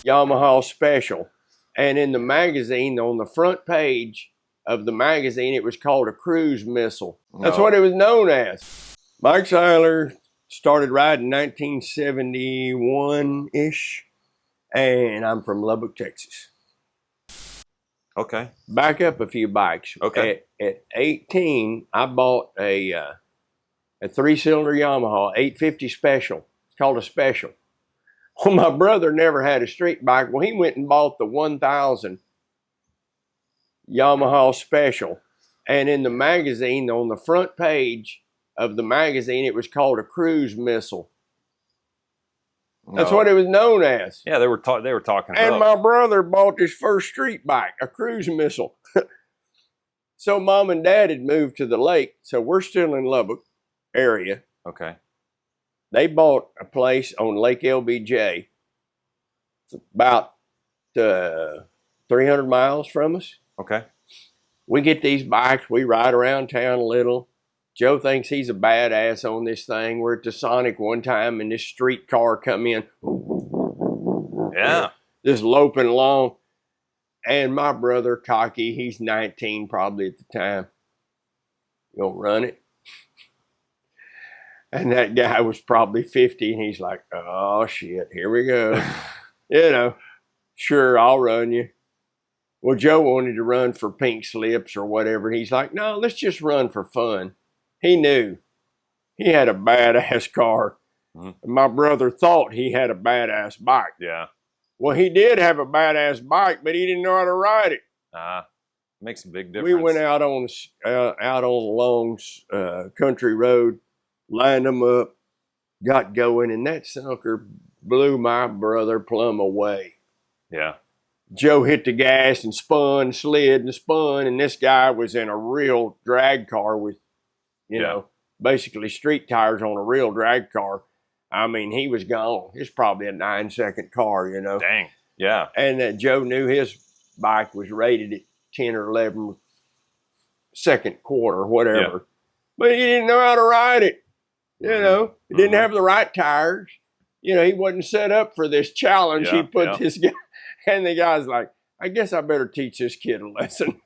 Yamaha Special. And in the magazine, on the front page of the magazine, it was called a cruise missile. That's what it was known as. Mike Siler started riding 1971-ish, and I'm from Lubbock, Texas. Okay. Back up a few bikes. Okay. At 18, I bought a 3-cylinder Yamaha 850 Special. It's called a Special. Well, my brother never had a street bike. Well, he went and bought the 1000 Yamaha Special. And in the magazine, on the front page of the magazine, it was called a cruise missile. That's what it was known as. Yeah, they were talking about. And my brother bought his first street bike, a cruise missile. So mom and dad had moved to the lake, so we're still in Lubbock area. Okay. They bought a place on Lake LBJ. It's about 300 miles from us. Okay. We get these bikes, we ride around town a little. Joe thinks he's a badass on this thing. We're at the Sonic one time and this street car come in. Yeah. Just loping along. And my brother, cocky, he's 19 probably at the time. You gonna run it? And that guy was probably 50 and he's like, oh shit, here we go. You know, sure, I'll run you. Well, Joe wanted to run for pink slips or whatever. He's like, no, let's just run for fun. He knew he had a badass car. Mm-hmm. And my brother thought he had a badass bike. Yeah. Well, he did have a badass bike, but he didn't know how to ride it. Makes a big difference. We went out on a long country road, lined them up, got going, and that sucker blew my brother plumb away. Yeah. Joe hit the gas and spun, slid and spun, and this guy was in a real drag car with, you know, basically street tires on a real drag car. I mean, he was gone. It's probably a 9-second car, you know. Dang. Yeah. And Joe knew his bike was rated at 10 or 11 second quarter, whatever. Yeah. But he didn't know how to ride it. You know, he didn't have the right tires. You know, he wasn't set up for this challenge. He put this guy, and the guy's like, I guess I better teach this kid a lesson.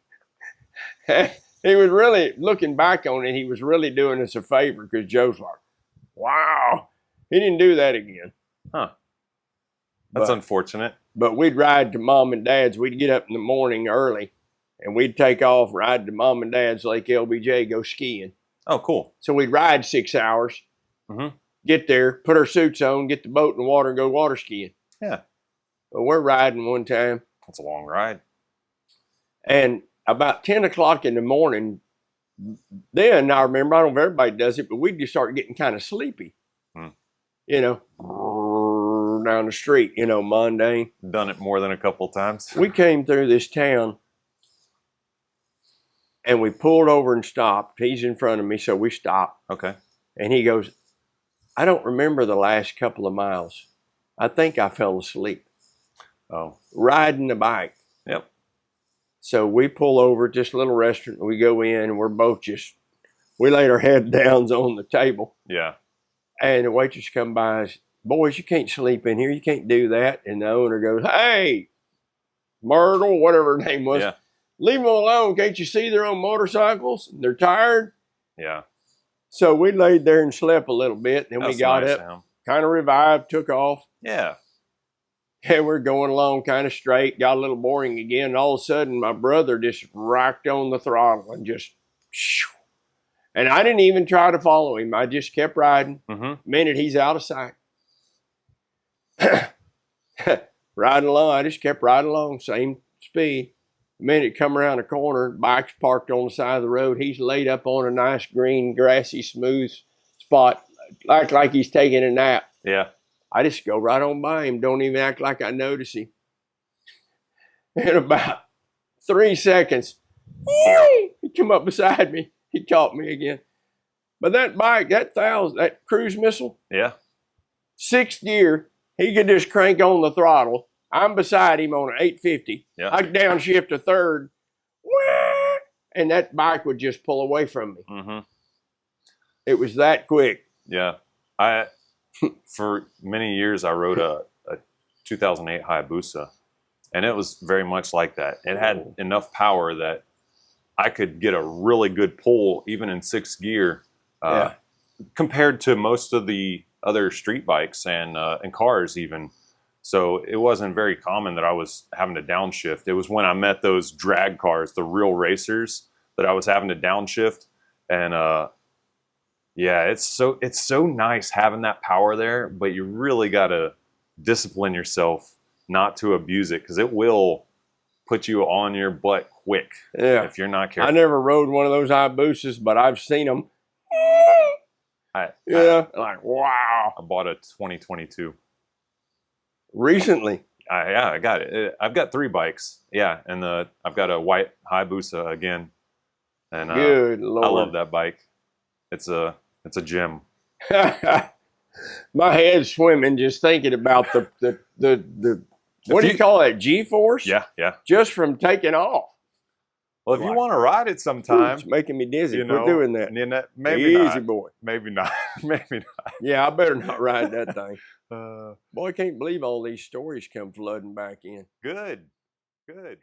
He was really, looking back on it, he was really doing us a favor because Joe's like, wow. He didn't do that again. Huh. That's unfortunate. But we'd ride to mom and dad's. We'd get up in the morning early, and we'd take off, ride to mom and dad's Lake LBJ, go skiing. Oh, cool. So we'd ride 6 hours, get there, put our suits on, get the boat in the water, and go water skiing. Yeah. But we're riding one time. That's a long ride. And about 10 o'clock in the morning, then I remember, I don't know if everybody does it, but we'd just start getting kind of sleepy. You know, down the street, you know, mundane. Done it more than a couple times. We came through this town and we pulled over and stopped. He's in front of me, so we stopped. Okay. And he goes, I don't remember the last couple of miles. I think I fell asleep. Oh. Riding the bike. Yep. So we pull over at this little restaurant and we go in and we're both just, we laid our head downs on the table. Yeah. And the waitress come by and says, boys, you can't sleep in here. You can't do that. And the owner goes, hey, Myrtle, whatever her name was, leave them alone. Can't you see they're on motorcycles? They're tired. Yeah. So we laid there and slept a little bit. And then we got up, kind of revived, took off. Yeah. And we're going along kind of straight. Got a little boring again. And all of a sudden, my brother just racked on the throttle and just, shoo. And I didn't even try to follow him. I just kept riding. Minute he's out of sight. Riding along, I just kept riding along, same speed. Minute come around the corner, bike's parked on the side of the road. He's laid up on a nice green, grassy, smooth spot, like he's taking a nap. Yeah. I just go right on by him, don't even act like I notice him. In about 3 seconds, he come up beside me. He caught me again. But that bike, that cruise missile, 6th gear, he could just crank on the throttle. I'm beside him on an 850. I downshift to 3rd, and that bike would just pull away from me. It was that quick. Yeah. For many years, I rode a 2008 Hayabusa, and it was very much like that. It had enough power that I could get a really good pull even in 6th gear, compared to most of the other street bikes and cars even. So it wasn't very common that I was having to downshift. It was when I met those drag cars, the real racers, that I was having to downshift. And yeah, it's so nice having that power there, but you really got to discipline yourself not to abuse it, because it will put you on your butt quick if you're not careful. I never rode one of those Hayabusas, but I've seen them. Like, wow. I bought a 2022. Recently? Yeah, I got it. I've got 3 bikes. Yeah, and I've got a white Hayabusa again. And good Lord. I love that bike. It's a gem. My head's swimming just thinking about the what do you call that? G-force? Yeah, yeah. Just from taking off. Well, if you want to ride it sometime, it's making me dizzy for doing that. Maybe easy not. boy. Maybe not. Maybe not. Yeah, I better not ride that thing. Boy, I can't believe all these stories come flooding back in. Good. Good.